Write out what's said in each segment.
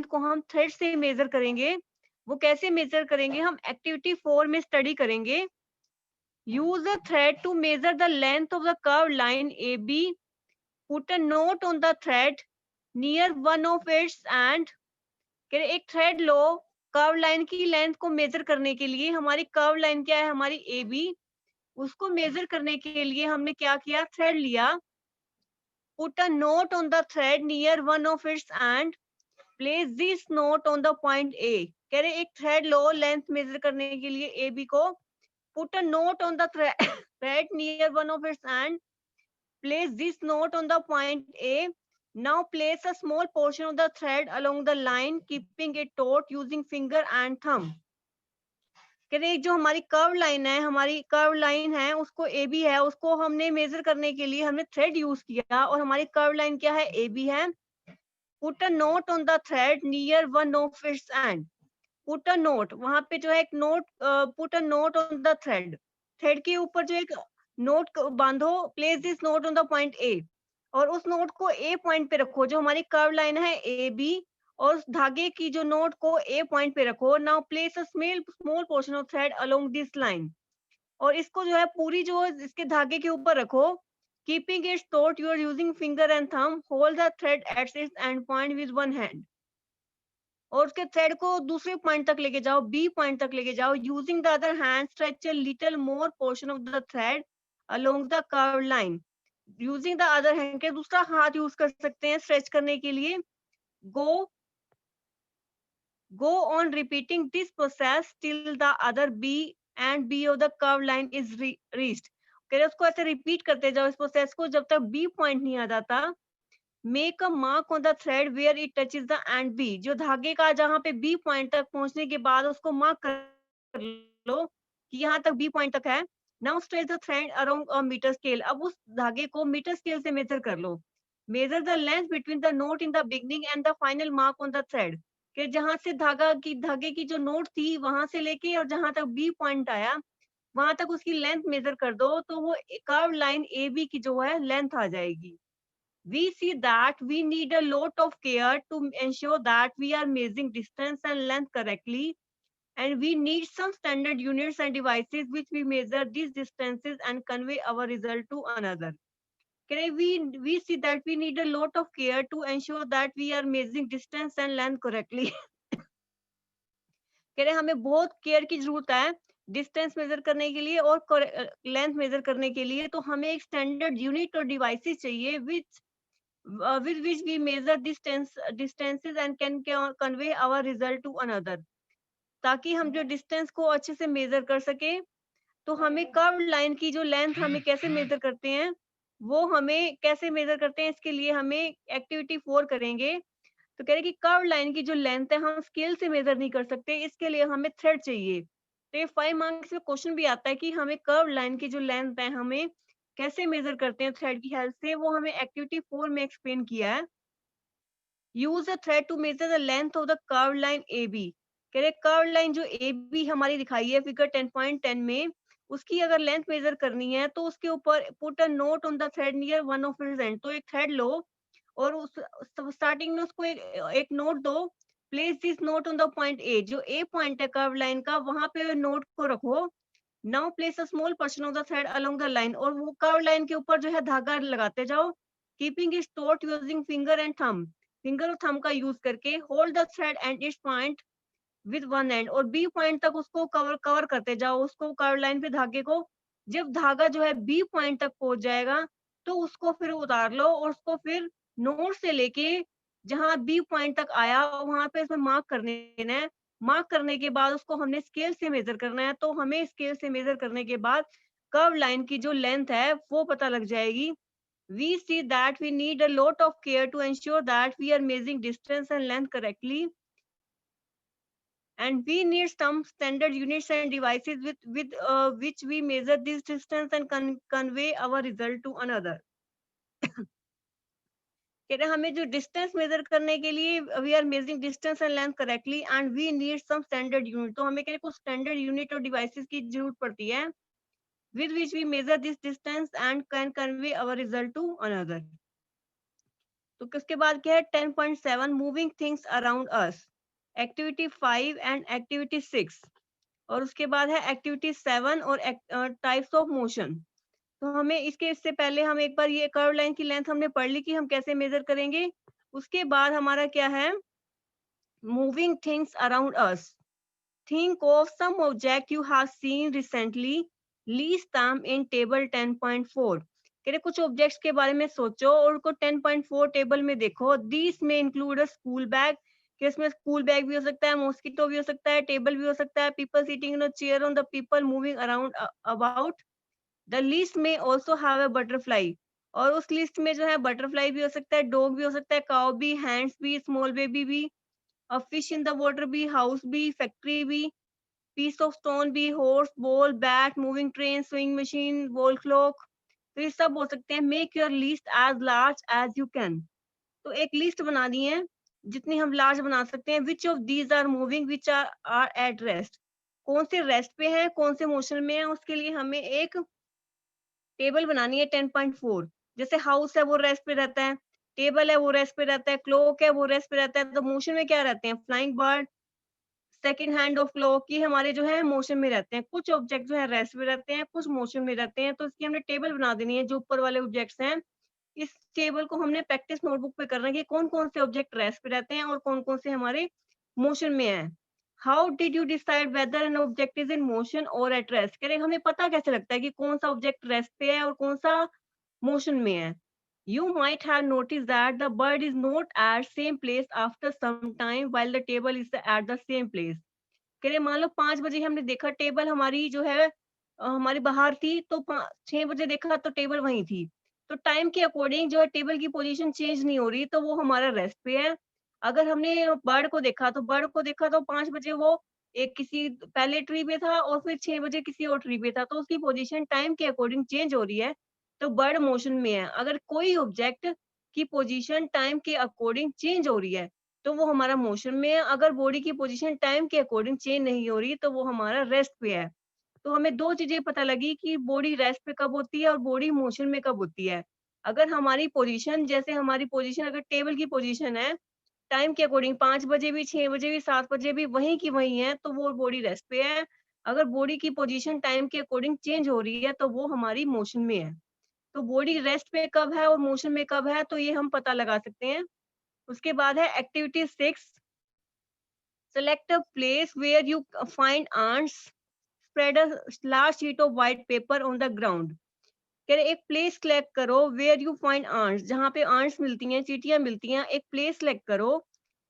को हम थ्रेड से मेजर करेंगे। वो कैसे मेजर करेंगे, हम एक्टिविटी 4 में स्टडी करेंगे। Use a thread to measure the length of the curve line A B, put a note on the thread near one of its end, एक थ्रेड लो कर्व लाइन की लेंथ को measure करने के लिए। हमारी कर्व लाइन क्या है, हमारी ए बी, उसको मेजर करने के लिए हमने क्या किया, थ्रेड लिया। Put a note on the thread near one of its and place this note on the point ए। कह रहे एक थ्रेड लो लेंथ मेजर करने के लिए ए बी को, put a note on the thread near one of its and place this note on the point A. Now place a small portion of the thread along the line keeping it taught using finger and thumb. कह रहे जो हमारी curve line है, हमारी curve line है उसको ए B है, उसको हमने मेजर करने के लिए हमने थ्रेड यूज किया, और हमारी कर्व लाइन क्या है, ए बी है। Put a note on the thread near one of its end, put a note, वहां पे जो है एक note, put a note on the thread, thread के ऊपर जो एक नोट बांधो, place this note on the point A, और उस नोट को ए पॉइंट पे रखो, जो हमारी कर्व लाइन है ए बी, और उस धागे की जो नोट को ए पॉइंट पे रखो। Now place a small small portion of thread along this line, और इसको जो है पूरी जो इसके धागे के ऊपर रखो। Keeping its taut you are using finger and thumb, hold the thread at its end point with one hand, और उसके थ्रेड को दूसरे पॉइंट तक लेके जाओ, बी पॉइंट तक लेके जाओ। Using the other hand stretch a little more portion of the thread along the curve line. Using the other hand के दूसरा हाथ यूज कर सकते हैं स्ट्रेच करने के लिए। Go go on repeating this process till the other B end B of the curve line is reached. कह रहे उसको ऐसे रिपीट करते जाओ इस प्रोसेस को जब तक बी पॉइंट नहीं आ जाता। Make a mark on the thread where it touches the end B, जो धागे का जहां पे बी पॉइंट तक पहुंचने के बाद उसको मार्क कर लो कि यहाँ तक बी पॉइंट तक है। Now stretch the thread around a metre scale, अब उस धागे को मीटर स्केल से मेजर कर लो। Measure the length between the note in the beginning and the final mark on the thread, कि जहां से धागे की जो नोट थी वहां से लेके और जहां तक बी पॉइंट आया वहां तक उसकी लेंथ मेजर कर दो, तो वो कर्व लाइन ए बी की जो है लेंथ आ जाएगी। We see that we need a lot of care to ensure that we are measuring distance and length correctly, and we need some standard units and devices which we measure these distances and convey our result to another. Okay, we see that we need a lot of care to ensure that we are measuring distance and length correctly. कह रहे हमें बहुत care की जरूरत है distance measure करने के लिए और लेंथ मेजर करने के लिए, तो हमें एक स्टैंडर्ड यूनिट और डिवाइसेस चाहिए विच with which we measure distances and can convey our result to another, ताकि हम जो डिस्टेंस को अच्छे से मेजर कर सके। तो हमें कर्व लाइन की जो लेंथ हमें कैसे मेजर करते हैं, वो हमें कैसे मेजर करते हैं, इसके लिए हमें एक्टिविटी 4 करेंगे। तो कह रहे कि कर्व लाइन की जो लेंथ है हम स्केल से मेजर नहीं कर सकते, इसके लिए हमें थ्रेड चाहिए। तो ये 5 मार्क्स में क्वेश्चन भी आता है कि हमें कर्व लाइन की जो लेंथ है हमें कैसे मेजर करते हैं थ्रेड की हेल्प से, वो हमें एक्टिविटी 4 में एक्सप्लेन किया है। Use a thread to measure the length of the curve line A B. कह रहे कर्व लाइन जो ए बी हमारी दिखाई है फिगर 10.10 में, उसकी अगर लेंथ मेजर करनी है तो उसके ऊपर put a note on the thread near one of its and, तो एक थ्रेड लो और उस स्टार्टिंग में उसको एक नोट दो। Place this note on the point ए, जो ए पॉइंट है कर्व लाइन का वहां पे नोट को रखो। Now place a small portion of the thread along the line, और वो कर्व लाइन के ऊपर जो है धागा लगाते जाओ। Keeping it taught using finger and thumb, finger और थंब का यूज करके। Hold the thread and it's point with one and, और बी पॉइंट तक उसको कवर कवर करते जाओ उसको कर्व लाइन पे धागे को। जब धागा जो है बी पॉइंट तक पहुंच जाएगा तो उसको फिर उतार लो, और उसको फिर नोट से लेके जहां बी पॉइंट तक आया वहां पे उसमें मार्क कर देना है। मार्क करने के बाद उसको हमने स्केल से मेजर करना है, तो हमें स्केल से मेजर करने के बाद कर्व लाइन की जो लेंथ है वो पता लग जाएगी। We see that we need a lot of care to ensure that we are measuring distance and length correctly, and we need some standard units and devices with which we measure this distance and convey our result to another. कह रहे हमें जो distance measure करने के लिए we are measuring distance and length correctly and we need some standard unit, तो हमें कह रहे कुछ स्टैंडर्ड यूनिट और डिवाइसेस की जरूरत पड़ती है with which we measure this distance and can convey our result to another. तो उसके बाद क्या है 10.7 moving things around us, activity 5 and activity 6, और उसके बाद है एक्टिविटी 7 और टाइप्स ऑफ मोशन। तो हमें इससे पहले हम एक बार ये कर्व लाइन की लेंथ हमने पढ़ ली कि हम कैसे मेजर करेंगे। उसके बाद हमारा क्या है moving things around us, think of some object you have seen recently, list them in table 10.4। कह रहे कुछ ऑब्जेक्ट्स के बारे में सोचो और उनको 10.4 टेबल में देखो। दिस में इंक्लूड अ स्कूल बैग, कि इसमें स्कूल बैग भी हो सकता है, मॉस्किटो भी हो सकता है, टेबल भी हो सकता है, people sitting in a chair on the people moving around about. The list में ऑल्सो हैव अ बटरफ्लाई, और उस लिस्ट में जो है बटरफ्लाई भी हो सकता है, डॉग भी हो सकता है, काउ भी, हैंड्स भी, स्मॉल बेबी भी, a fish in the water भी, हाउस भी, फैक्ट्री भी, पीस ऑफ स्टोन भी, horse, ball, bat, moving train, swing machine, wall clock. तो ये सब हो सकते हैं। Make your list as large as you can. तो एक लिस्ट बना दी है जितनी हम लार्ज बना सकते हैं। Which of these are moving, which are at rest, कौन से रेस्ट पे है, कौन से मोशन में है, उसके लिए हमें एक टेबल बनानी है 10.4। जैसे हाउस है वो रेस्ट पे रहता है, टेबल है वो रेस्ट पे रहता है, क्लॉक है वो रेस्ट पे रहता है। तो मोशन में क्या रहते हैं, flying bird, second hand of clock, ये हमारे जो है मोशन में रहते हैं। कुछ ऑब्जेक्ट जो है रेस्ट में रहते हैं, कुछ मोशन में रहते हैं। तो इसकी हमने टेबल बना देनी है। जो ऊपर वाले ऑब्जेक्ट्स हैं, इस टेबल को हमने प्रैक्टिस नोटबुक पे करना है कि कौन कौन से ऑब्जेक्ट रेस्ट पे रहते हैं और कौन कौन से हमारे मोशन में है। How did you decide whether N object is in motion और एट रेस्ट, कह रहे हमें पता कैसे लगता है कि कौन सा ऑब्जेक्ट रेस्ट पे है और कौन सा मोशन में है। You might have noticed that the bird is not at same place after some time while the table is at the same place। कह रहे मान लो 5 बजे हमने देखा टेबल हमारी जो है हमारी बाहर थी, तो 6 बजे देखा तो टेबल वहीं थी। तो टाइम के अकॉर्डिंग जो है टेबल की पोजीशन चेंज नहीं हो रही, तो वो हमारा रेस्ट पे है। अगर हमने बर्ड को देखा तो 5 बजे वो एक किसी पहले ट्री पे था और फिर 6 बजे किसी और ट्री पे था, तो उसकी पोजीशन टाइम के अकॉर्डिंग चेंज हो रही है, तो बर्ड मोशन में है। अगर कोई ऑब्जेक्ट की पोजीशन टाइम के अकॉर्डिंग चेंज हो रही है, तो वो हमारा मोशन में है। अगर बॉडी की पोजीशन टाइम के अकॉर्डिंग चेंज नहीं हो रही, तो वो हमारा रेस्ट पे है। तो हमें 2 चीज़ें पता लगी कि बॉडी रेस्ट पे कब होती है और बॉडी मोशन में कब होती है। अगर हमारी पोजीशन, जैसे हमारी पोजीशन अगर टेबल की पोजीशन है, टाइम के अकॉर्डिंग 5 बजे भी, 6 बजे भी, 7 बजे भी वहीं की वहीं है, तो वो बॉडी रेस्ट पे है। अगर बॉडी की पोजीशन टाइम के अकॉर्डिंग चेंज हो रही है, तो वो हमारी मोशन में है। तो बॉडी रेस्ट पे कब है और मोशन में कब है, तो ये हम पता लगा सकते हैं। उसके बाद है activity 6, select a place where you find ants, spread a large sheet of white paper on the ground। कह रहे एक प्लेस सिलेक्ट करो वेयर यू फाइंड आंट्स, जहाँ पे आंट्स मिलती हैं, चींटियां मिलती हैं, एक प्लेस सिलेक्ट करो।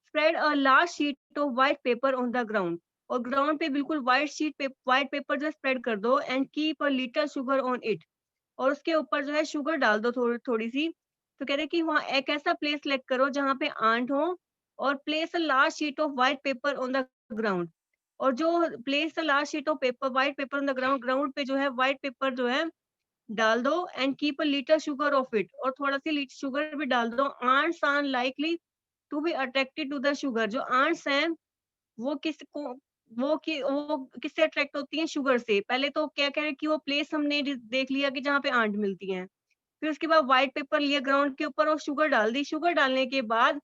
Spread a large sheet of white paper on the ground, और ग्राउंड पे बिल्कुल व्हाइट पेपर जो स्प्रेड कर दो, and keep a little sugar on it, और उसके ऊपर जो है शुगर डाल दो थोड़ी थोड़ी सी। तो कह रहे कि वहाँ एक ऐसा प्लेस सिलेक्ट करो जहाँ पे आंट हो, और place a large sheet of white paper on the ground, और जो place a large sheet of paper white paper on the ground, ground पे जो है व्हाइट पेपर जो है डाल दो, and keep a little sugar of it, और थोड़ा सी शुगर भी डाल दो। Ants are likely to be attracted to the sugar, जो आंट्स हैं वो किसको वो किससे अट्रैक्ट होती हैं, शुगर से। पहले तो क्या कह रहे हैं कि वो प्लेस हमने देख लिया कि जहाँ पे आंट मिलती हैं, फिर उसके बाद व्हाइट पेपर लिया ग्राउंड के ऊपर और शुगर डाल दी। शुगर डालने के बाद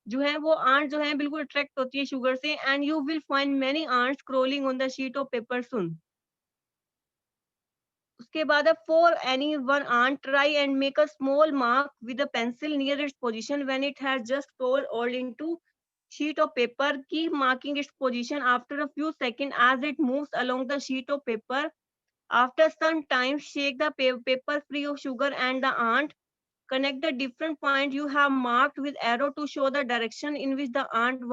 जो है वो आंट जो है बिल्कुल अट्रैक्ट होती है शुगर से, and you will find many ants crawling on the sheet of paper soon. उसके बाद है for any one ant try and make a small mark with a pencil near its position when it has just crawled all into sheet of paper. Keep marking its position after a few seconds as it moves along the sheet of paper. After some time, shake the paper free of sugar and the ant. Connect the different points you have marked with arrow to show the direction in which the ant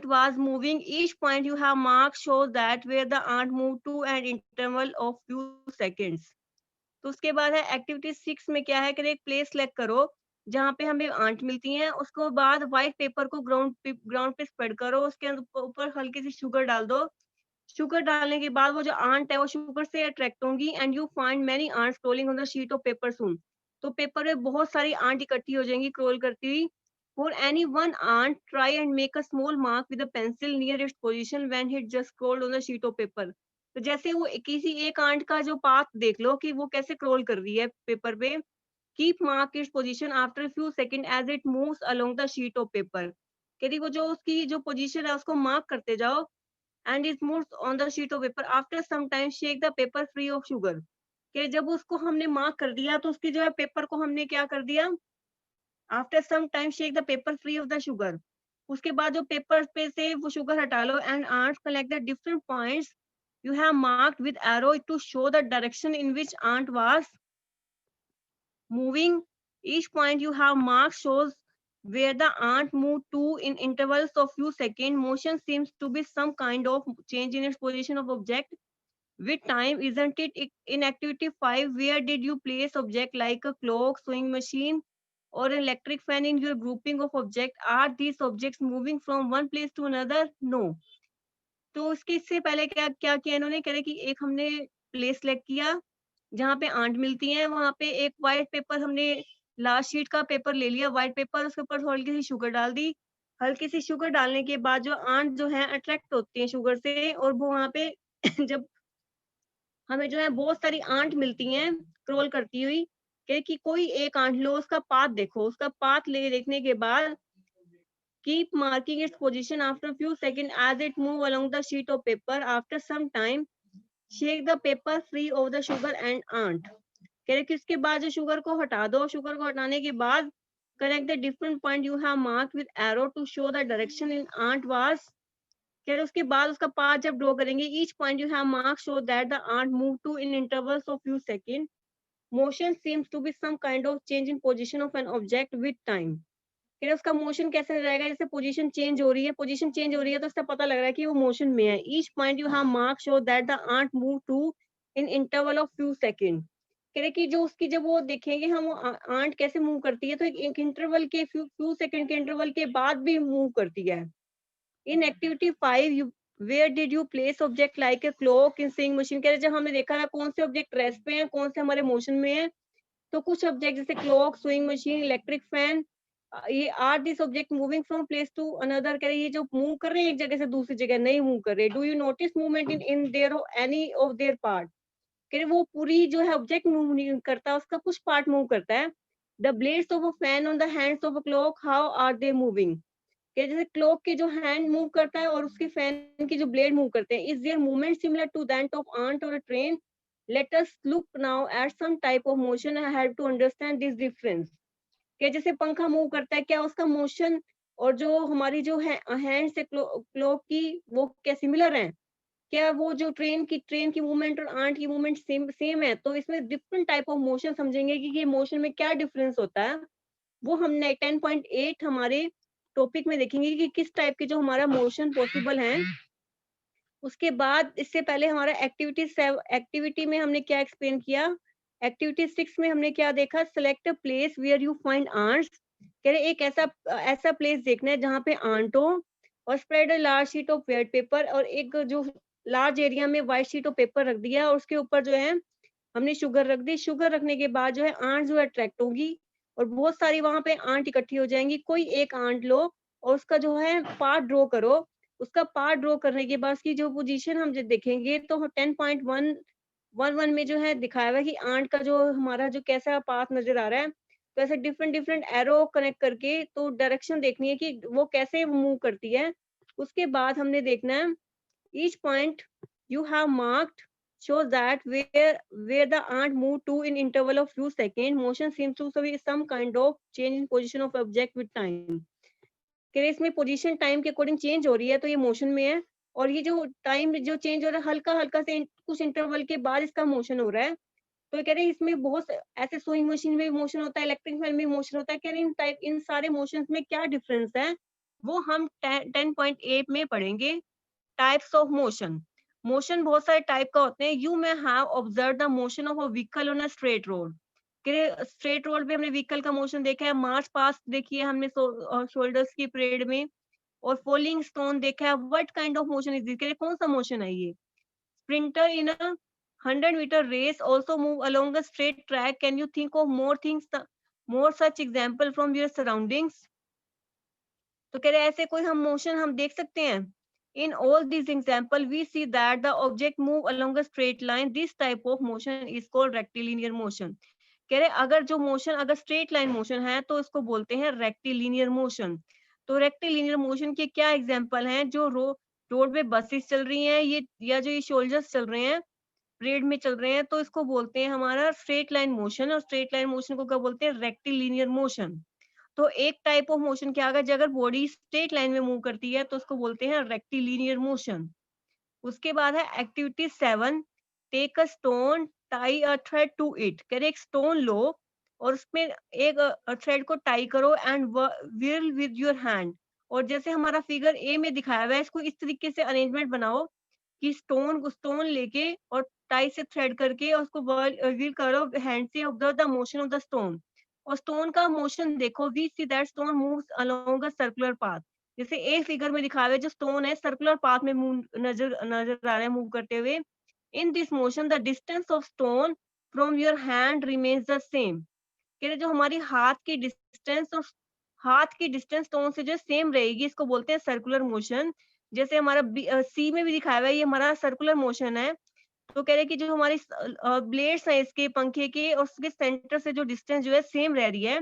was moving. Each point you have marked shows that where the ant moved to an interval of few seconds. तो उसके बाद है activity 6 में क्या है कि एक place select करो जहाँ पे हमें आंट मिलती हैं। उसके बाद व्हाइट पेपर को ग्राउंड पे स्प्रेड करो, उसके ऊपर हल्की सी शुगर डाल दो। शुगर डालने के बाद वो जो आंट है वो शुगर से अट्रैक्ट होंगी, and you find many ants crawling on the sheet of paper soon. तो पेपर पे बहुत सारी आंट इकट्ठी हो जाएंगी क्रोल करती हुई। For any one ant try and make a small mark with a pencil near its position when it just crawled on the sheet of paper. तो जैसे वो किसी एक आंट का जो पाथ देख लो कि वो कैसे क्रोल कर रही है पेपर पे, keep mark its position after few second as it moves along the sheet of paper. कह रही वो जो उसकी जो पोजीशन है उसको मार्क करते जाओ and it moves on the sheet of paper after some time shake the paper free of sugar. कि जब उसको हमने मार्क कर दिया तो उसकी जो है पेपर को हमने क्या कर दिया, after some time shake the paper free of the sugar. उसके बाद जो पेपर पे से वो शुगर हटा लो and ant collect the different points you have marked with arrow to show the direction in which ant was moving. Each point you have marked shows where the ant moved to in intervals of few seconds. Motion seems to be some kind of change in its position of object with time, isn't it? In activity 5, where did you place object like a clock, sewing machine, or an electric fan in your grouping of objects? Are these objects moving from one place to another? No. तो इसके इससे पहले क्या क्या किया इन्होंने, कह रहे कि एक हमने प्लेस सेलेक्ट किया जहाँ पे आंट मिलती हैं, वहाँ पे एक व्हाइट पेपर हमने लास्ट शीट का पेपर ले लिया, व्हाइट पेपर, उसके ऊपर हल्की सी शुगर डाल दी। हल्की सी शुगर डालने के बाद जो आंट जो है अट्रैक्ट होती हैं शुगर से, और वो वहाँ पे जब हमें जो है बहुत सारी आंट मिलती हैं क्रोल करती हुई, कि कोई एक आंट लो, उसका पाथ देखो, उसका पाथ ले देखने के बाद keep marking its position after a few seconds as it move along the sheet of paper. After some time, shake the paper free of the sugar and ant. कह रहे कि इसके बाद जो शुगर को हटा दो, शुगर को हटाने के बाद connect the different point you have marked with arrow to show the direction in ant was. कह रहे उसके बाद उसका पाथ जब ड्रॉ करेंगे, each point you have marked show that the ant moved to in intervals of few seconds. Motion seems to be some kind of change in position of an object with time. फिर उसका motion कैसे रहेगा, जैसे position change हो रही है, position change हो रही है तो उससे पता लग रहा है कि वो मोशन में है। Each point you have mark show that the ant move to in interval of few second. कह रहे कि जो उसकी जब वो देखेंगे हम वो आंट कैसे मूव करती है, तो एक इंटरवल के फ्यू फ्यू सेकंड के इंटरवल के बाद भी मूव करती है। In activity 5 you where did you place object like a clock in swing machine. कह रहे जब हमने देखा था कौन से ऑब्जेक्ट रेस्ट पे हैं, कौन से हमारे मोशन में है, तो कुछ ऑब्जेक्ट जैसे clock, swing machine, electric fan, ये are this object moving from place to another. कह रहे ये जो मूव कर रहे हैं एक जगह से दूसरी जगह, नहीं मूव कर रहे। Do you notice movement in in their any of their part. कह रहे वो पूरी जो है ऑब्जेक्ट मूव नहीं करता, उसका कुछ पार्ट मूव करता है। The blades of a fan on the hands of a clock, how are they moving. कि जैसे क्लॉक के जो हैंड मूव करता है और उसके फैन की जो ब्लेड मूव करते हैं, is there movement similar to that of ant और a train. Let us look now at some type of motion. I have to understand this difference. कि जैसे पंखा मूव करता है, क्या उसका मोशन और जो हमारी जो है हैंड से क्लॉक की वो क्या सिमिलर है? क्या वो जो ट्रेन की मूवमेंट और आंट की मूवमेंट सेम सेम है? तो इसमें डिफरेंट टाइप ऑफ मोशन समझेंगे कि ये मोशन में क्या डिफरेंस होता है। वो हमने 10.8 हमारे टॉपिक में देखेंगे कि किस टाइप के जो हमारा मोशन पॉसिबल है। उसके बाद इससे पहले हमारा एक्टिविटी में हमने क्या एक्सप्लेन किया, एक्टिविटी 6 में हमने क्या देखा, select a place where you find ants. कह रहे एक ऐसा ऐसा प्लेस देखना है जहाँ पे आंट हो, और spread a large sheet of wet paper, और एक जो लार्ज एरिया में व्हाइट शीट ऑफ पेपर रख दिया और उसके ऊपर जो है हमने शुगर रख दी। शुगर रखने के बाद जो है आंट जो है अट्रैक्ट होगी और बहुत सारी वहां पे आंट इकट्ठी हो जाएंगी। कोई एक आंट लो और उसका जो है पार्ट ड्रॉ करो। उसका पार्ट ड्रॉ करने के बाद उसकी जो पोजीशन हम जब देखेंगे तो 10.111 में जो है दिखाया हुआ है कि आंट का जो हमारा जो कैसा पाथ नजर आ रहा है। तो ऐसे डिफरेंट डिफरेंट एरो कनेक्ट करके तो डायरेक्शन देखनी है कि वो कैसे मूव करती है। उसके बाद हमने देखना है each point you have marked shows that where the ant moved to in interval of few seconds. Motion seems to be some kind of change in position of object with time. कि इसमें position time के according change हो रही है तो ये motion में है, और ये जो टाइम जो चेंज हो रहा है हल्का हल्का से कुछ इंटरवल के बाद इसका मोशन हो रहा है। तो ये कह रहे हैं इसमें बहुत ऐसे सोइंग मशीन में मोशन होता है, इलेक्ट्रिक फैन में मोशन होता है। कह रहे हैं इन सारे मोशंस में क्या डिफरेंस है वो हम 10.8 में पढ़ेंगे। Types of motion. मोशन बहुत सारे टाइप का होते हैं। You may have observe the motion of a vehicle on a straight road. Straight road पे हमने व्हीकल का मोशन देखा है। मार्च पास्ट देखी है हमने शोल्डर्स की परेड में, और फॉलिंग स्टोन देखा है। What kind of motion is this, कौन सा मोशन है ये? Sprinter in a 100-meter race also move along a straight track. Can you think of more such example from your surroundings? तो कह रहे ऐसे कोई हम मोशन हम देख सकते हैं। In all these example, we see that the object move along a straight line. This type of motion is called rectilinear motion. कह रहे अगर जो मोशन अगर स्ट्रेट लाइन मोशन है तो इसको बोलते हैं रेक्टिलिनियर मोशन। तो रेक्टिलिनियर मोशन के क्या एग्जांपल हैं? जो रोड पे बसेस चल रही हैं ये, या जो ये सोल्जर्स चल रहे हैं, परेड में चल रहे हैं, तो इसको बोलते हैं हमारा स्ट्रेट लाइन मोशन। और स्ट्रेट लाइन मोशन को क्या बोलते हैं? Rectilinear motion. तो एक टाइप ऑफ मोशन क्या होगा? अगर बॉडी स्ट्रेट लाइन में मूव करती है तो उसको बोलते हैं रेक्टिलिनियर मोशन। उसके बाद है activity 7, take a stone, tie a thread to it. कह रहे एक स्टोन लो और उसमें एक थ्रेड को टाई करो and wheel with your hand. और जैसे हमारा फिगर ए में दिखाया हुआ है, इसको इस तरीके से अरेंजमेंट बनाओ कि स्टोन लेके और टाई से थ्रेड करके और उसको व्हील करो हैंड से। Observe the motion of the stone. और स्टोन का मोशन देखो, we see that stone moves along a circular path. जैसे ए फिगर में दिखा हुआ है, जो स्टोन है सर्कुलर पाथ में मूव नजर नजर आ रहा है मूव करते हुए। In this motion the distance of stone from your hand remains the same. कह रहे जो हमारी हाथ की डिस्टेंस स्टोन से जो सेम रहेगी, इसको बोलते हैं सर्कुलर मोशन। जैसे हमारा सी में भी दिखाया हुआ है, ये हमारा सर्कुलर मोशन है। तो कह रहे कि जो हमारी ब्लेड्स हैं इसके पंखे के और उसके सेंटर से जो डिस्टेंस जो है सेम रह रही है,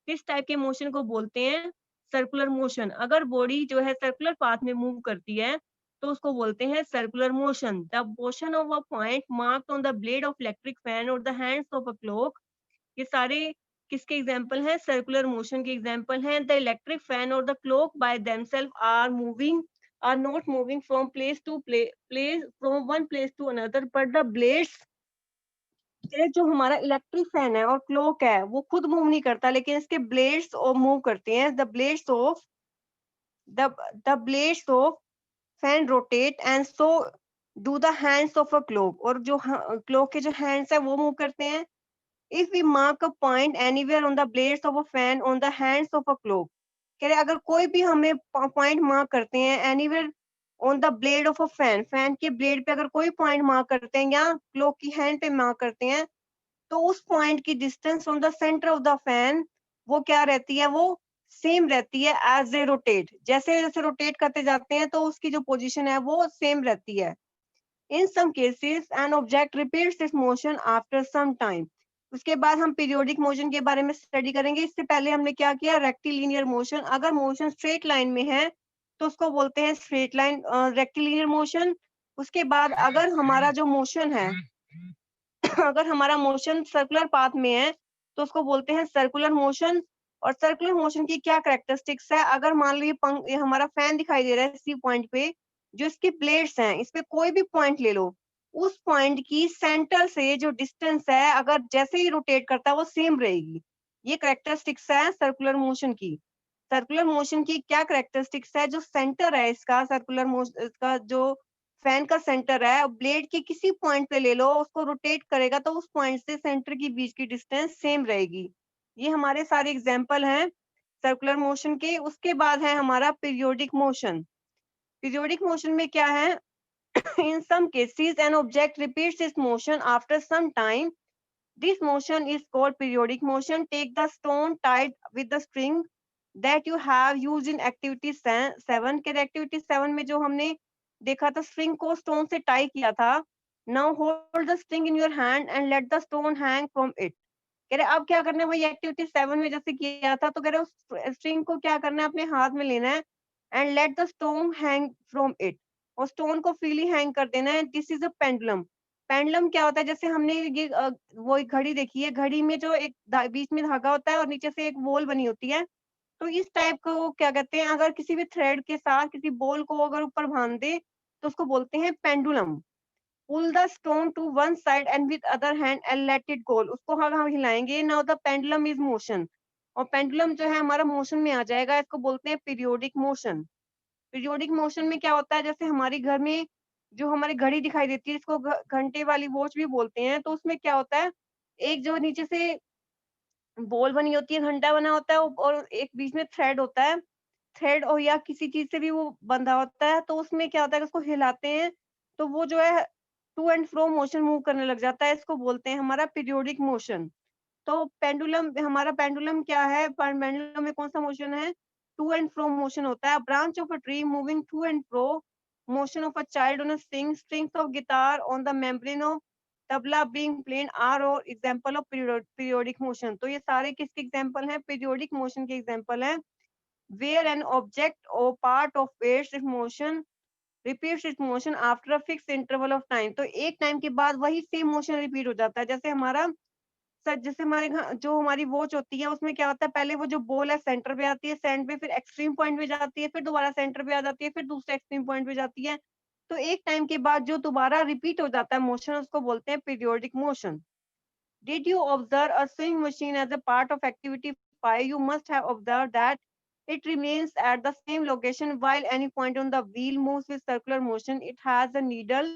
इस टाइप के मोशन को बोलते हैं सर्कुलर मोशन। अगर बॉडी जो है सर्कुलर पाथ में मूव करती है तो उसको बोलते हैं circular motion. The motion of a point marked on the blade of electric fan और the hands of a clock. ये सारे किसके एग्जाम्पल हैं? सर्कुलर मोशन के एग्जाम्पल हैं। द इलेक्ट्रिक फैन और the clock by themselves are not moving from place from one place to another, but the blades. जो हमारा इलेक्ट्रिक फैन है और क्लॉक है वो खुद मूव नहीं करता, लेकिन इसके ब्लेड्स मूव करते हैं। The the blades of fan rotate and so do the hands of a clock. और जो क्लॉक के जो हैंड्स है वो मूव करते हैं। If we mark a point anywhere on the blades of a fan on the hands of a clock, कह रहे अगर कोई भी हमें पॉइंट मार्क करते हैं anywhere on the blade of a fan के ब्लेड पे अगर कोई पॉइंट मार्क करते हैं या क्लॉक की हैंड पे मार्क करते हैं, तो उस पॉइंट की distance from the centre of the fan वो क्या रहती है? वो सेम रहती है एज ए रोटेट। जैसे जैसे रोटेट करते जाते हैं तो उसकी जो पोजीशन है वो सेम रहती है। In some cases, an object repeats its motion after some time. उसके बाद हम पीरियोडिक मोशन के बारे में स्टडी करेंगे। इससे पहले हमने क्या किया? Rectilinear motion. अगर मोशन स्ट्रेट लाइन में है तो उसको बोलते हैं स्ट्रेट लाइन रेक्टिलिनियर मोशन। उसके बाद अगर हमारा जो मोशन है अगर हमारा मोशन सर्कुलर पाथ में है तो उसको बोलते हैं सर्कुलर मोशन। और सर्कुलर मोशन की क्या कैरेक्टरिस्टिक्स है? अगर मान लो ये हमारा फैन दिखाई दे रहा है सी पॉइंट पे, जो इसके ब्लेड्स हैं इस पे कोई भी पॉइंट ले लो, उस पॉइंट की सेंटर से जो डिस्टेंस है अगर जैसे ही रोटेट करता है वो सेम रहेगी। ये कैरेक्टरिस्टिक्स है सर्कुलर मोशन की। सर्कुलर मोशन की क्या कैरेक्टरिस्टिक्स है? जो सेंटर है इसका सर्कुलर मोशन, इसका जो फैन का सेंटर है, ब्लेड के किसी पॉइंट पे ले लो, उसको रोटेट करेगा तो उस पॉइंट से सेंटर की बीच की डिस्टेंस सेम रहेगी। ये हमारे सारे एग्जांपल हैं सर्कुलर मोशन के। उसके बाद है हमारा पीरियोडिक मोशन। पीरियोडिक मोशन में क्या है? In some cases an object repeats its motion after some time. This motion is called periodic motion. Take the stone tied with the string that you have used in activity 7 के। Activity 7 में जो हमने देखा था, string को stone से tie किया था। Now hold the string in your hand and let the stone hang from it. कह रहे अब क्या करना है? वही एक्टिविटी 7 में जैसे किया था, तो कह रहे उस स्ट्रिंग को क्या करना है? अपने हाथ में लेना है and let the stone hang from it. और स्टोन को फ्रीली हैंग कर देना है। This is a pendulum. Pendulum क्या होता है? जैसे हमने ये वो एक घड़ी देखी है, घड़ी में जो एक बीच में धागा होता है और नीचे से एक बॉल बनी होती है, तो इस टाइप को क्या कहते हैं? अगर किसी भी थ्रेड के साथ किसी बॉल को अगर ऊपर बांध दे तो उसको बोलते हैं pendulum. Pull the stone to one side and with other hand and let it go. उसको हम हिलाएंगे। Now the pendulum is motion. और पेंडुलम जो है हमारा मोशन में आ जाएगा। इसको बोलते हैं पीरियोडिक मोशन। पीरियोडिक मोशन में क्या होता है? जैसे हमारे घर में जो हमारी घड़ी दिखाई देती है, इसको घंटे वाली वॉच भी बोलते हैं। तो उसमें क्या होता है? एक जो नीचे से बॉल बनी होती है, घंटा बना होता है और एक बीच में थ्रेड होता है। थ्रेड और या किसी चीज से भी वो बंधा होता है, तो उसमें क्या होता है कि उसको हिलाते हैं तो वो जो है to and fro motion move करने लग जाता है। इसको बोलते हैं हमारा पीरियोडिक मोशन। तो पेंडुलम, हमारा पेंडुलम क्या है? पेंडुलम में कौन सा मोशन है? टू एंड फ्रो मोशन होता है। Branch of a tree moving to and fro, motion of a child on a string, strings of guitar on the membrane of tabla, being played are और example of periodic motion. तो ये सारे किसके example हैं? Periodic motion के example हैं। Where an object or part of its motion repeats its motion after a fixed interval of time। तो एक टाइम के बाद वही सेम मोशन रिपीट हो जाता है। जैसे हमारा सर, जैसे हमारे जो हमारी वॉच होती है उसमें क्या होता है, पहले वो जो बॉल है सेंटर पे आती है, सेंटर पे फिर एक्सट्रीम पॉइंट पे जाती है, फिर दोबारा सेंटर पे आ जाती है, फिर दूसरे एक्सट्रीम पॉइंट पे जाती है। तो एक टाइम के बाद जो दोबारा रिपीट हो जाता है मोशन, उसको बोलते हैं periodic motion. Did you observe a sewing machine as a part of activity 5? You must have observed that it remains at the same location while any point on the wheel moves with circular motion. It has a needle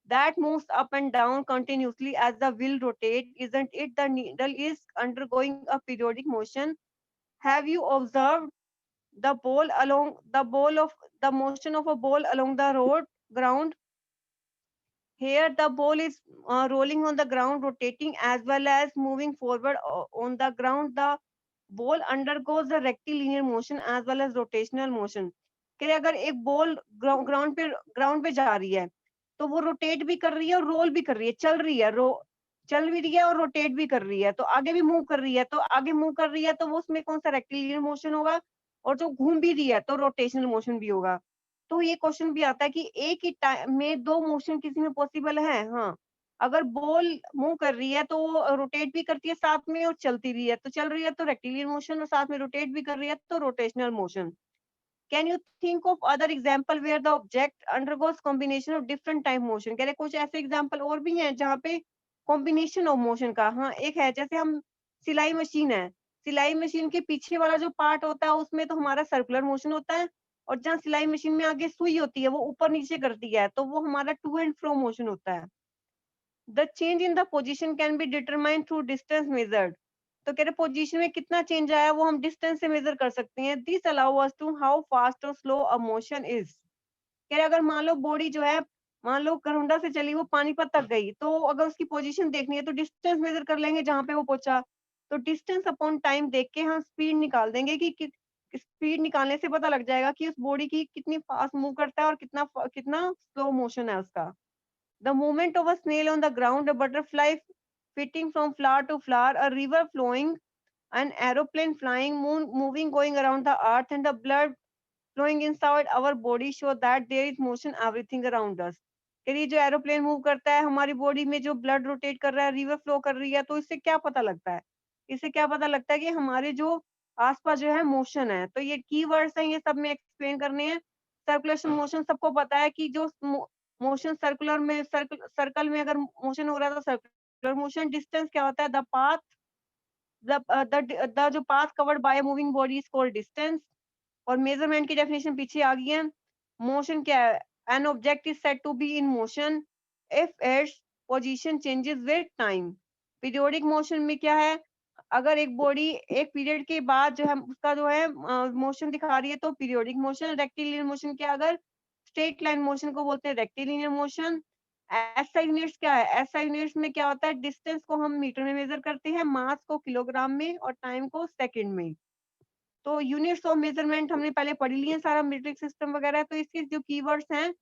that moves up and down continuously as the wheel rotates. Isn't it? The needle is undergoing a periodic motion. Have you observed the motion of a ball along the road ground? Here, the ball is rolling on the ground, rotating as well as moving forward on the ground. The ball undergoes the rectilinear motion as well as rotational motion. कि अगर एक ball ground पे जा रही है, तो वो rotate भी कर रही है और रोल भी कर रही है, चल भी रही है और रोटेट भी कर रही है, तो आगे भी मूव कर रही है, तो आगे मूव कर रही है तो वो उसमें कौन सा रेक्टिलिनियर मोशन होगा, और जो घूम भी रही है तो रोटेशनल मोशन भी होगा। तो ये क्वेश्चन भी आता है कि एक ही टाइम में दो मोशन किसी में पॉसिबल है? हाँ, अगर बॉल मूव कर रही है तो वो रोटेट भी करती है साथ में और चलती भी है, तो चल रही है तो रेक्टिलिनियर मोशन, और साथ में रोटेट भी कर रही है तो rotational motion. Can you think of other example where the object undergoes combination of different type motion? कह रहे कुछ ऐसे एग्जाम्पल और भी हैं जहाँ पे कॉम्बिनेशन ऑफ मोशन का। हाँ, एक है, जैसे हम सिलाई मशीन है, सिलाई मशीन के पीछे वाला जो पार्ट होता है उसमें तो हमारा सर्कुलर मोशन होता है, और जहाँ सिलाई मशीन में आगे सुई होती है वो ऊपर नीचे करती है, तो वो हमारा टू एंड फ्रो मोशन होता है। The change in the position can be determined through distance measured. तो कह रहे पोजीशन में कितना चेंज आया वो हम डिस्टेंस से मेजर कर सकते हैं। This allow us to how fast or slow a motion is. कह रहे अगर मान लो बॉडी जो है, मान लो करहुंडा से चली वो पानीपत तक गई, तो अगर उसकी पोजीशन देखनी है तो डिस्टेंस मेजर कर लेंगे जहां पे वो पहुंचा, तो डिस्टेंस अपॉन टाइम देख के हम स्पीड निकाल देंगे कि स्पीड निकालने से पता लग जाएगा कि उस बॉडी की कितनी फास्ट मूव करता है और कितना कितना स्लो मोशन है उसका। The movement of a snail on the ground, a butterfly flitting from flower to flower, a river flowing, an aeroplane flying, moon moving, going around the earth, and the blood flowing inside our body show that there is motion everything around us। ये जो aeroplane move करता है, हमारी body में जो blood rotate कर रहा है, रिवर फ्लो कर रही है, तो इससे क्या पता लगता है? इससे क्या पता लगता है कि हमारे जो आसपास जो है मोशन है। तो ये कीवर्ड्स हैं, ये सब में एक्सप्लेन करने हैं। सर्कुलेशन मोशन सबको पता है कि जो मोशन सर्कुलर में सर्कल में अगर मोशन हो रहा है तो सर्कुलर मोशन। डिस्टेंस क्या होता है? द पाथ द जो path covered by moving body is called distance. और मेजरमेंट की डेफिनेशन पीछे आ गई है। मोशन क्या है? An object is said to be in motion if its position changes with time. Periodic motion में क्या है? अगर एक बॉडी एक पीरियड के बाद जो है उसका जो है मोशन दिखा रही है तो पीरियोडिक मोशन। रेक्टिलिनियर मोशन क्या? अगर स्ट्रेट लाइन मोशन को बोलते हैं रेक्टिलिनियर मोशन। एसआई यूनिट्स क्या है? एसआई यूनिट्स में क्या होता है? डिस्टेंस को हम मीटर में मेजर करते हैं, मास को किलोग्राम में और टाइम को सेकंड में। तो यूनिट्स ऑफ मेजरमेंट हमने पहले पढ़ लिए सारा मीट्रिक सिस्टम वगैरह, तो इसके जो कीवर्ड्स हैं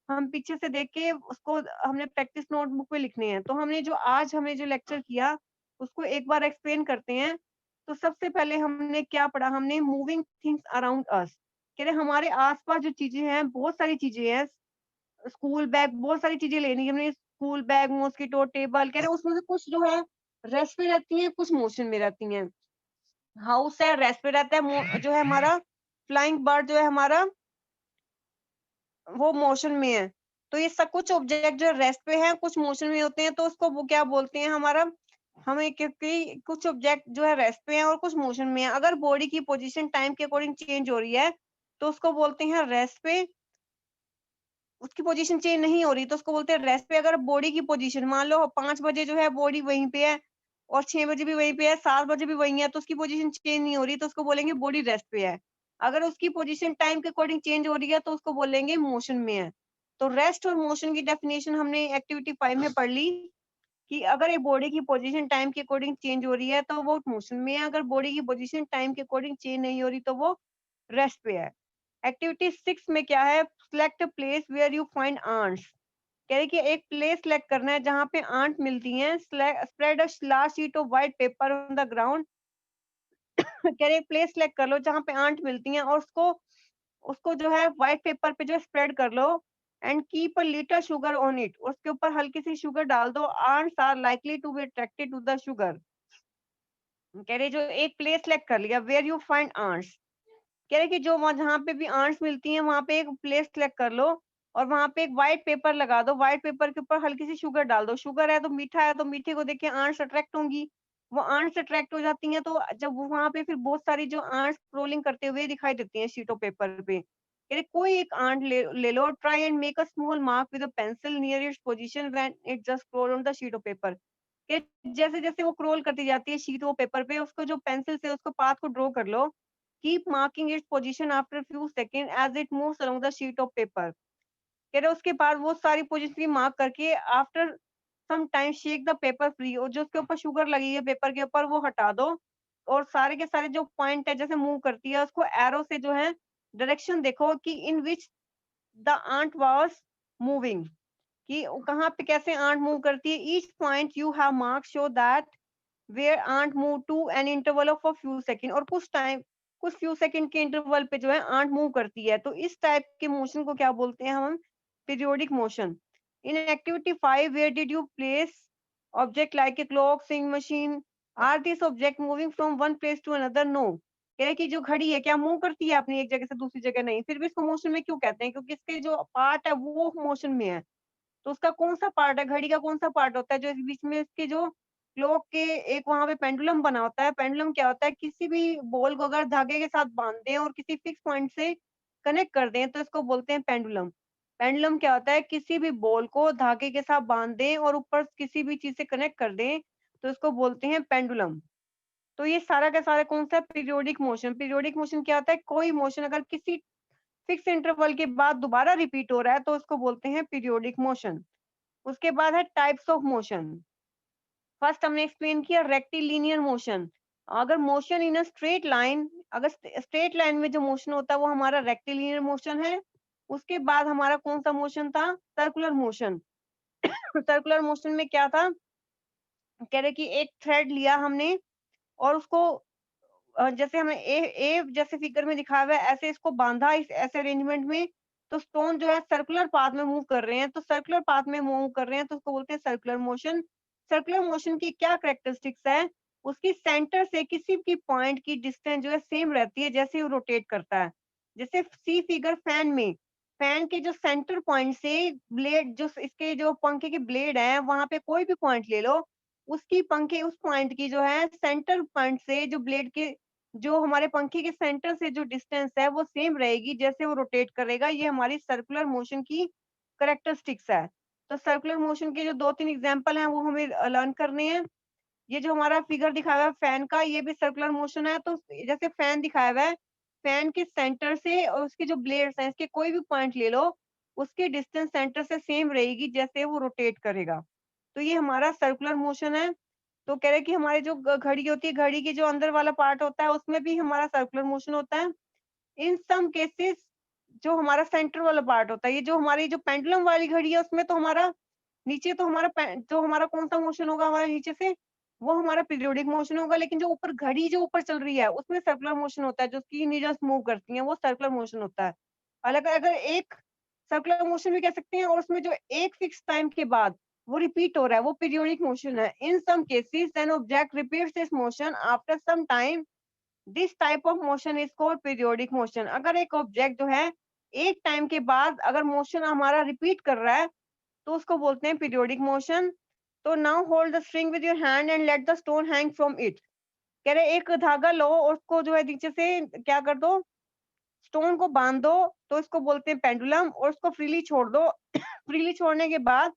हम पीछे से देख के उसको हमने प्रैक्टिस नोटबुक पे लिखने हैं। तो हमने जो आज हमें जो लेक्चर किया उसको एक बार एक्सप्लेन करते हैं। तो सबसे पहले हमने क्या पढ़ा? हमने मूविंग थिंग्स अराउंड अस। कह रहे हमारे आसपास जो चीजें हैं, बहुत सारी चीजें हैं, स्कूल बैग, बहुत सारी चीजें लेनी है हमने, स्कूल बैग, मॉस्किटो, टेबल। कह रहे उसमें से कुछ जो है रेस्ट पे रहती हैं, कुछ मोशन में रहती हैं। हाउस है रेस्ट पे रहता है, जो है हमारा फ्लाइंग बर्ड जो है हमारा वो मोशन में है। तो ये सब कुछ ऑब्जेक्ट जो रेस्ट पे हैं, कुछ मोशन में होते हैं, तो उसको वो क्या बोलते हैं हमारा, हमें क्योंकि कुछ ऑब्जेक्ट जो है रेस्ट पे हैं और कुछ मोशन में है। अगर बॉडी की पोजीशन टाइम के अकॉर्डिंग चेंज हो रही है तो उसको बोलते हैं रेस्ट पे। उसकी पोजीशन चेंज नहीं हो रही तो उसको बोलते हैं रेस्ट पे। अगर बॉडी की पोजीशन मान लो 5 बजे जो है बॉडी वहीं पे है और 6 बजे भी वहीं पे है, 7 बजे भी वहीं है, तो उसकी पोजीशन चेंज नहीं हो रही तो उसको बोलेंगे बॉडी रेस्ट पे है। अगर उसकी पोजीशन टाइम के अकॉर्डिंग चेंज हो रही है तो उसको बोलेंगे मोशन में है। तो रेस्ट और मोशन की डेफिनेशन हमने एक्टिविटी 5 में पढ़ ली कि अगर एक बॉडी की पोजीशन टाइम के अकॉर्डिंग चेंज हो रही है तो वो मोशन में है, अगर बॉडी की पोजीशन टाइम के अकॉर्डिंग चेंज नहीं हो रही तो वो रेस्ट पे है। एक्टिविटी 6 में क्या है? Select place where you find ants. कह रहे कि एक प्लेस सेलेक्ट करना है जहाँ पे आंट मिलती हैं, spread a large sheet of white paper on the ground. कह रहे प्लेस सेलेक्ट कर लो जहाँ पे आंट मिलती हैं और उसको उसको जो है व्हाइट पेपर पे जो स्प्रेड कर लो and keep a little sugar on it, उसके ऊपर हल्की सी शुगर डाल दो। Ants are likely to be attracted to the sugar. कह रहे जो एक प्लेस सेलेक्ट कर लिया वेयर यू फाइंड आंट्स, कह रहे कि जो वहाँ जहाँ पे भी आंट्स मिलती हैं वहां पे एक प्लेस सेलेक्ट कर लो और वहां पे एक व्हाइट पेपर लगा दो। व्हाइट पेपर के ऊपर हल्की सी शुगर डाल दो। शुगर है तो मीठा है तो मीठे को देख के आंट्स अट्रैक्ट होंगी, वो आंट्स अट्रैक्ट हो जाती हैं। तो जब वो वहां पे फिर बहुत सारी जो आंट्स स्क्रोलिंग करते हुए दिखाई देती हैं शीट ऑफ पेपर पे, कह रहे कोई एक आंट ले लो। Try and make a small mark with a pencil near its position when it just scroll on the sheet of paper. कि जैसे जैसे वो क्रॉल करती जाती है शीट ऑफ पेपर पे, उसको जो पेंसिल से उसको पाथ को ड्रॉ कर लो। Keep marking its position after few second as it moves along the sheet of paper. कह रहे उसके बाद वो सारी पोजीशन की मार्क करके after some time shake the paper free, और जो उसके ऊपर शुगर लगी है पेपर के ऊपर वो हटा दो और सारे के सारे जो पॉइंट है जैसे मूव करती है उसको एरो से जो है डायरेक्शन देखो कि in which the ant was moving, कि कहाँ पे कैसे आंट मूव करती है। Each point you have mark show that where ant move to an interval of a few second, और कुछ फ्यू सेकंड के इंटरवल पे जो है आंट मूव करती है। तो इस टाइप के मोशन को क्या बोलते हैं हम, periodic motion. In activity 5 where did you place object like a clock, swing machine, are this object moving from one place to another? No. कह रहे कि जो घड़ी है क्या मूव करती है अपनी एक जगह से दूसरी जगह? नहीं। फिर भी इसको मोशन में क्यों कहते हैं? क्योंकि इसके जो पार्ट है वो मोशन में है। तो उसका कौन सा पार्ट है, घड़ी का कौन सा पार्ट होता है जो इस बीच में इसके जो क्लॉक के एक वहां पे पेंडुलम बना होता है। पेंडुलम क्या होता है, किसी भी बॉल को अगर धागे के साथ बांध दें और किसी फिक्स पॉइंट से कनेक्ट कर दें तो इसको बोलते हैं पेंडुलम। पेंडुलम क्या होता है, किसी भी बॉल को धागे के साथ बांध दें और ऊपर किसी भी चीज से कनेक्ट कर दें तो इसको बोलते हैं पेंडुलम। तो ये सारा का सारा कौन सा, पीरियोडिक मोशन। पीरियोडिक मोशन क्या होता है, कोई मोशन अगर किसी फिक्स इंटरवल के बाद दोबारा रिपीट हो रहा है तो उसको बोलते हैं पीरियोडिक मोशन। उसके बाद है टाइप्स ऑफ मोशन। फर्स्ट हमने एक्सप्लेन किया रेक्टिलिनियर मोशन। अगर motion in a straight line, अगर स्ट्रेट लाइन में जो मोशन होता है वो हमारा रेक्टिलिनियर मोशन है। उसके बाद हमारा कौन सा मोशन था, सर्कुलर मोशन। सर्कुलर मोशन में क्या था, कह रहे कि एक थ्रेड लिया हमने और उसको जैसे हमें ए जैसे फिगर में दिखाया हुआ है ऐसे इसको बांधा इस ऐसे अरेंजमेंट में, तो स्टोन जो है सर्कुलर पाथ में मूव कर रहे हैं। तो सर्कुलर पाथ में मूव कर रहे हैं तो उसको बोलते हैं सर्कुलर मोशन। सर्कुलर मोशन की क्या कैरेक्टरिस्टिक्स है, उसकी सेंटर से किसी भी पॉइंट की डिस्टेंस जो है सेम रहती है जैसे वो रोटेट करता है। जैसे सी फिगर फैन में, फैन के जो सेंटर पॉइंट से ब्लेड, जो इसके जो पंखे के ब्लेड है वहां पे कोई भी पॉइंट ले लो, उसकी पंखे उस पॉइंट की जो है सेंटर पॉइंट से जो ब्लेड के जो हमारे पंखे के सेंटर से जो डिस्टेंस है वो सेम रहेगी जैसे वो रोटेट करेगा। ये हमारी सर्कुलर मोशन की करेक्टरिस्टिक्स है। तो सर्कुलर मोशन के जो 2-3 एग्जांपल हैं वो हमें लर्न करने हैं। ये जो हमारा फिगर दिखाया हुआ है फैन का, ये भी सर्कुलर मोशन है। तो जैसे फैन दिखाया हुआ है, फैन के सेंटर से और उसके जो ब्लेड्स हैं इसके कोई भी पॉइंट ले लो, उसकी डिस्टेंस सेंटर से सेम रहेगी जैसे वो रोटेट करेगा। तो ये हमारा सर्कुलर मोशन है। तो कह रहे कि हमारे जो घड़ी होती है, घड़ी की जो अंदर वाला पार्ट होता है उसमें भी हमारा सर्कुलर मोशन होता है। इन सम केसेस जो हमारा सेंटर वाला पार्ट होता है, ये जो हमारी जो पेंडुलम वाली घड़ी है उसमें तो हमारा नीचे तो हमारा जो हमारा कौन सा मोशन होगा हमारे नीचे से, वो हमारा पीरियोडिक मोशन होगा। लेकिन जो ऊपर घड़ी जो ऊपर चल रही है उसमें सर्कुलर मोशन होता है, जो उसकी नीडल्स मूव करती हैं वो सर्कुलर मोशन होता है। अलग अगर एक सर्कुलर मोशन भी कह सकते हैं और उसमें जो एक फिक्स टाइम के बाद वो रिपीट हो रहा है वो पीरियोडिक मोशन है। In some cases an object repeats this motion after some time, this type of motion is called periodic motion. अगर एक ऑब्जेक्ट जो है एक टाइम के बाद अगर मोशन हमारा रिपीट कर रहा है तो उसको बोलते हैं पीरियोडिक मोशन। तो now hold the string with your hand and let the stone hang from it. कह रहे एक धागा लो और उसको जो है नीचे से क्या कर दो, स्टोन को बांध दो। तो इसको बोलते हैं पेंडुलम और उसको फ्रीली छोड़ दो। फ्रीली छोड़ने के बाद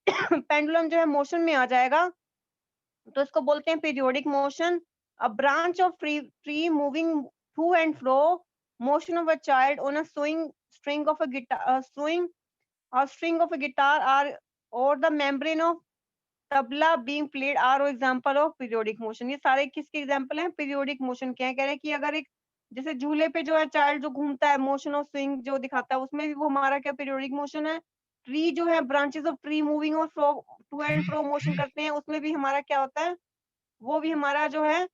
पेंडुलम जो है मोशन में आ जाएगा तो इसको बोलते हैं periodic motion. A branch of tree moving to and fro, motion of a child on a swing string of a guitar, swing or string of a guitar are or the membrane of tabla being played are example of periodic motion। ये सारे किसके example हैं, periodic motion के हैं। कह रहे हैं कि अगर एक जैसे झूले पे जो है चाइल्ड जो घूमता है, मोशन ऑफ स्विंग जो दिखाता है उसमें भी वो हमारा क्या पीरियोडिक मोशन है। ट्री जो है, ब्रांचेस ऑफ ट्री मूविंग और टू एंड फ्रो मोशन करते हैं, उसमें भी हमारा क्या होता है, वो भी हमारा जो है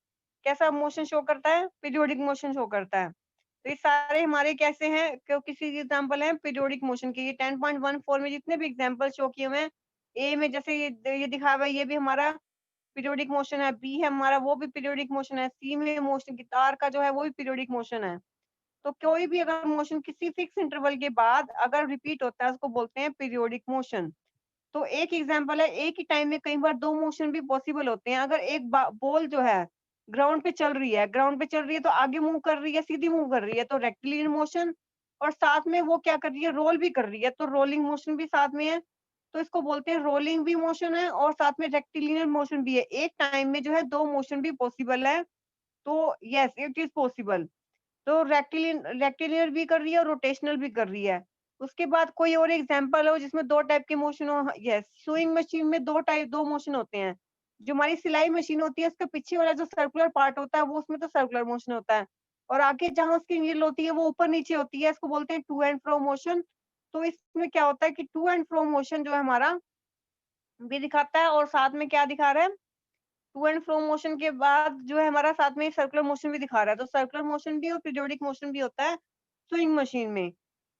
कैसा मोशन शो करता है, पीरियोडिक मोशन शो करता है। तो ये सारे हमारे कैसे हैं, किसी एग्जांपल है पीरियोडिक मोशन के। ये 10.14 में जितने भी एग्जांपल शो किए हुए हैं, ए में जैसे ये दिखा हुआ है, ये भी हमारा पीरियोडिक मोशन है, बी है हमारा, वो भी पीरियोडिक मोशन है, सी में मोशन गिटार का जो है वो भी पीरियोडिक मोशन है। तो कोई भी अगर मोशन किसी फिक्स इंटरवल के बाद अगर रिपीट होता है, उसको बोलते हैं पीरियोडिक मोशन। तो एक एग्जांपल है, एक ही टाइम में कई बार दो मोशन भी पॉसिबल होते हैं। अगर एक बॉल जो है ग्राउंड पे चल रही है, ग्राउंड पे चल रही है तो आगे मूव कर रही है, सीधी मूव कर रही है, तो रेक्टिलिनियर मोशन, और साथ में वो क्या कर रही है, रोल भी कर रही है, तो रोलिंग मोशन भी साथ में है। तो इसको बोलते हैं रोलिंग भी मोशन है और साथ में रेक्टिलिनियर मोशन भी है। एक टाइम में जो है दो मोशन भी पॉसिबल है। तो यस, इट इज पॉसिबल। तो रेक्टिलिनियर भी कर रही है और रोटेशनल भी कर रही है। उसके बाद कोई और एग्जांपल हो जिसमें दो टाइप के मोशन हो। यस, सुइंग मशीन में दो मोशन होते हैं। जो हमारी सिलाई मशीन होती है, उसका पीछे वाला जो सर्कुलर पार्ट होता है, वो उसमें तो सर्कुलर मोशन होता है, और आगे जहां उसकी नीडल होती है वो ऊपर नीचे होती है, इसको बोलते हैं टू एंड फ्रो मोशन। तो इसमें क्या होता है कि टू एंड फ्रो मोशन जो है हमारा भी दिखाता है, और साथ में क्या दिखा रहा है, टू एंड फ्रो मोशन के बाद जो है हमारा साथ में सर्कुलर मोशन भी दिखा रहा है। तो सर्कुलर मोशन भी और पीरियोडिक मोशन भी होता है स्विंग मशीन में।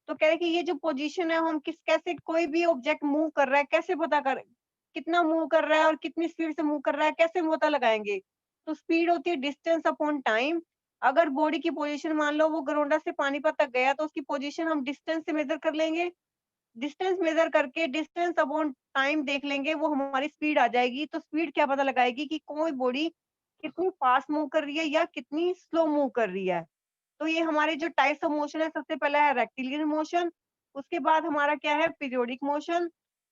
तो कह रहे कि ये जो पोजीशन है, हम किस कैसे कोई भी ऑब्जेक्ट मूव कर रहा है, कैसे पता कर, कितना मूव कर रहा है और कितनी स्पीड से मूव कर रहा है, कैसे हम पता लगाएंगे। तो स्पीड होती है डिस्टेंस अपॉन टाइम। अगर बॉडी की पोजीशन मान लो वो गरोंडा से पानीपत तक गया, तो उसकी पोजीशन हम डिस्टेंस से मेजर कर लेंगे। डिस्टेंस मेजर करके डिस्टेंस अपॉन टाइम देख लेंगे, वो हमारी स्पीड आ जाएगी। तो स्पीड क्या पता लगाएगी कि कोई बॉडी कितनी फास्ट मूव कर रही है या कितनी स्लो मूव कर रही है। तो ये हमारे जो टाइप्स ऑफ मोशन है, सबसे पहला है रेक्टिलिनियर मोशन, उसके बाद हमारा क्या है, पीरियोडिक मोशन,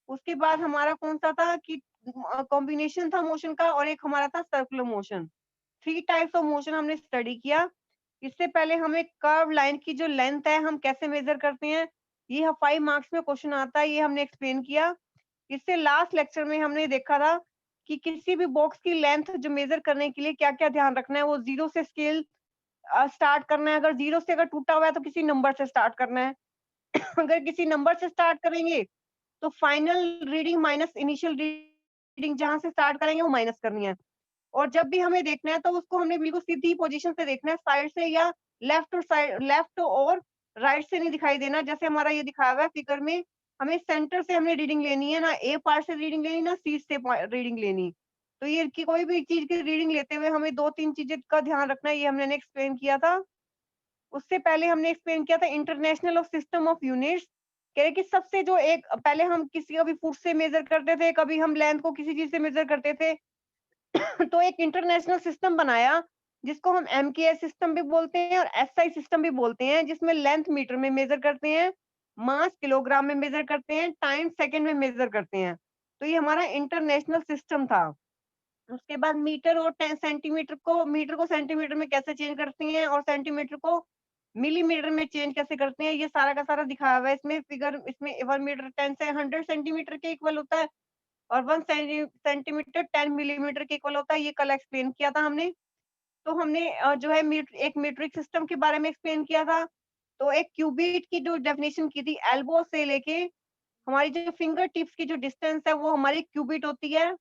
उसके बाद हमारा कौन सा था कि कॉम्बिनेशन था मोशन का, और एक हमारा था circular motion. Three types of motion हमने स्टडी किया। इससे पहले हमें कर्व लाइन की जो लेंथ है हम कैसे मेजर करते हैं, ये 5 मार्क्स में क्वेश्चन आता है, ये हमने एक्सप्लेन किया। इससे लास्ट लेक्चर में हमने देखा था कि किसी भी बॉक्स की लेंथ जो मेजर करने के लिए क्या क्या ध्यान रखना है, वो जीरो से स्केल स्टार्ट करना है। अगर जीरो से अगर टूटा हुआ है तो किसी नंबर से स्टार्ट करना है। अगर किसी नंबर से स्टार्ट करेंगे तो final reading minus initial reading जहां से स्टार्ट करेंगे वो माइनस करनी है। और जब भी हमें देखना है तो उसको हमने बिल्कुल सीधी पोजीशन से देखना है, साइड से या लेफ्ट और राइट से नहीं दिखाई देना। जैसे हमारा ये दिखाया हुआ है फिगर में, हमें सेंटर से हमने रीडिंग लेनी है, ना ए पार्ट से रीडिंग लेनी, ना सी से रीडिंग लेनी। तो ये कि कोई भी चीज की रीडिंग लेते हुए हमें दो तीन चीजें का ध्यान रखना है, ये हमने एक्सप्लेन किया था। उससे पहले हमने एक्सप्लेन किया था international of system of units. कह रहे कि सबसे जो एक पहले हम किसी का भी फुट से मेजर करते थे, कभी हम लेंथ को किसी चीज से मेजर करते थे। तो एक इंटरनेशनल सिस्टम बनाया जिसको हम एमकेएस सिस्टम भी बोलते हैं और एसआई सिस्टम भी बोलते हैं, जिसमें लेंथ मीटर में मेजर करते हैं, मास किलोग्राम में मेजर करते हैं, टाइम सेकंड में मेजर करते हैं। तो ये हमारा इंटरनेशनल सिस्टम था। उसके बाद मीटर और मीटर को सेंटीमीटर में कैसे चेंज करते हैं और सेंटीमीटर को मिलीमीटर में चेंज कैसे करते हैं, ये सारा का सारा दिखाया हुआ है इसमें फिगर। इसमें 1 मीटर 10 से 100 सेंटीमीटर के इक्वल होता है, और 1 सेंटीमीटर 10 मिलीमीटर के इक्वल होता है। ये कल एक्सप्लेन किया था हमने। तो हमने जो है एक मीट्रिक सिस्टम के बारे में एक्सप्लेन किया था। तो एक क्यूबिट की जो डेफिनेशन की थी, एल्बो से लेके हमारी जो फिंगर टिप्स की जो डिस्टेंस है वो हमारी क्यूबिट होती है।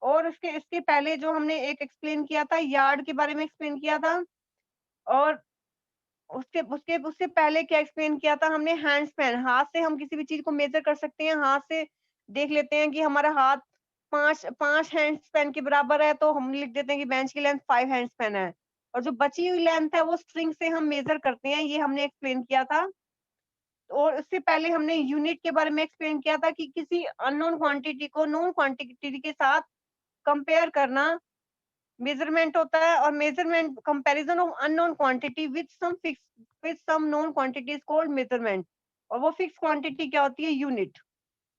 और उसके इसके पहले जो हमने एक एक्सप्लेन किया था, यार्ड के बारे में एक्सप्लेन किया था। और उसके उसके उससे पहले क्या एक्सप्लेन किया था हमने, हैंड स्पैन, हाथ से हम किसी भी चीज को मेजर कर सकते हैं। हाथ से देख लेते हैं कि हमारा हाथ पांच पांच हैंड स्पैन के बराबर है, तो हम लिख देते हैं कि बेंच की लेंथ 5 हैंड स्पैन है। और जो बची हुई लेंथ है वो स्ट्रिंग से हम मेजर करते हैं, ये हमने एक्सप्लेन किया था। और उससे पहले हमने यूनिट के बारे में एक्सप्लेन किया था कि किसी अननोन क्वांटिटी को नोन क्वांटिटी के साथ कंपेयर करना मेजरमेंट होता है। और measurement comparison of unknown quantity with some known quantity is called measurement. और वो फिक्स क्वांटिटी क्या होती है, यूनिट।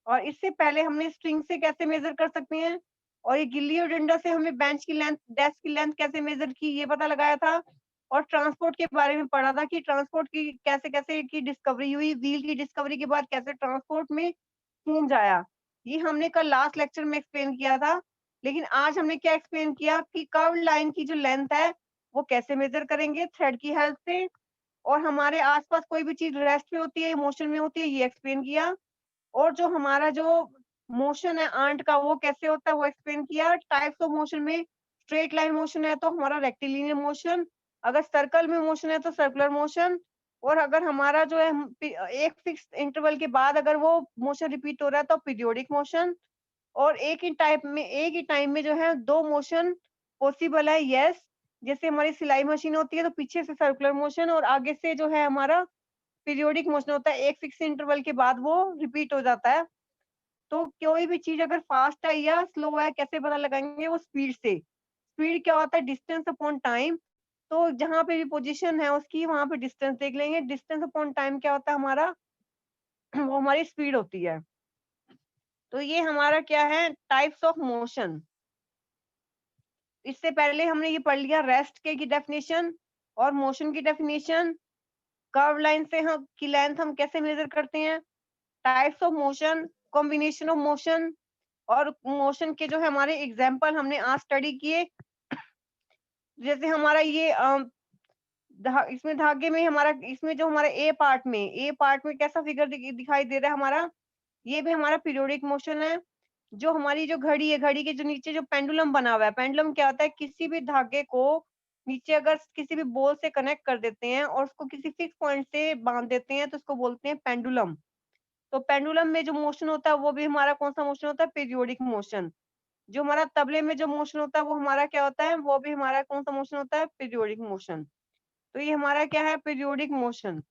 और इससे पहले हमने स्ट्रिंग से कैसे मेजर कर सकते हैं, और ये गिल्ली और डंडा से हमने बेंच की लेंथ, डेस्क की लेंथ कैसे मेजर की, ये पता लगाया था। और ट्रांसपोर्ट के बारे में पढ़ा था कि ट्रांसपोर्ट की कैसे कैसे की डिस्कवरी हुई, व्हील की डिस्कवरी के बाद कैसे ट्रांसपोर्ट में चेंज आया, ये हमने कल लास्ट लेक्चर में एक्सप्लेन किया था। लेकिन आज हमने क्या एक्सप्लेन किया कि कर्व लाइन की जो लेंथ है वो कैसे मेजर करेंगे, थ्रेड की हेल्प से। और हमारे आसपास कोई भी चीज रेस्ट पे होती है, मोशन में होती है, ये एक्सप्लेन किया। और जो हमारा जो मोशन है आंट का वो कैसे होता है वो एक्सप्लेन किया। टाइप्स ऑफ मोशन में स्ट्रेट लाइन मोशन है तो हमारा रेक्टिलिनियर मोशन, अगर सर्कल में मोशन है तो सर्कुलर मोशन, और अगर हमारा जो है एक फिक्स इंटरवल के बाद अगर वो मोशन रिपीट हो रहा है तो पीरियोडिक मोशन। और एक ही टाइम में जो है दो मोशन पॉसिबल है, यस। जैसे हमारी सिलाई मशीन होती है तो पीछे से सर्कुलर मोशन और आगे से जो है हमारा पीरियोडिक मोशन होता है, एक फिक्स इंटरवल के बाद वो रिपीट हो जाता है। तो कोई भी चीज अगर फास्ट है या स्लो है कैसे पता लगाएंगे, वो स्पीड से। स्पीड क्या होता है, डिस्टेंस अपॉन टाइम। तो जहां पे भी पोजीशन है उसकी वहां पे डिस्टेंस देख लेंगे, डिस्टेंस अपॉन टाइम क्या होता है हमारा वो हमारी स्पीड होती है। तो ये हमारा क्या है, टाइप्स ऑफ मोशन। इससे पहले हमने ये पढ़ लिया रेस्ट के की डेफिनेशन और मोशन की डेफिनेशन। कर्व लाइन से हम की लेंथ हम कैसे मेजर करते हैं, types of motion, combination of motion, और मोशन के जो है हमारे एग्जाम्पल हमने आज स्टडी किए। जैसे हमारा ये इसमें धागे में हमारा इसमें जो हमारा ए पार्ट में कैसा फिगर दिखाई दे रहा है हमारा, ये भी हमारा पीरियोडिक मोशन है। जो हमारी जो घड़ी है, घड़ी के जो नीचे जो पेंडुलम बना हुआ है, पेंडुलम क्या होता है, किसी भी धागे को नीचे अगर किसी भी बॉल से कनेक्ट कर देते हैं और उसको किसी फिक्स पॉइंट से बांध देते हैं तो उसको बोलते हैं पेंडुलम। तो पेंडुलम में जो मोशन होता है वो भी हमारा कौन सा मोशन होता है, पीरियोडिक मोशन। जो हमारा तबले में जो मोशन होता है वो हमारा क्या होता है, वो भी हमारा कौन सा मोशन होता है, पीरियोडिक मोशन। तो ये हमारा क्या है, पीरियोडिक मोशन।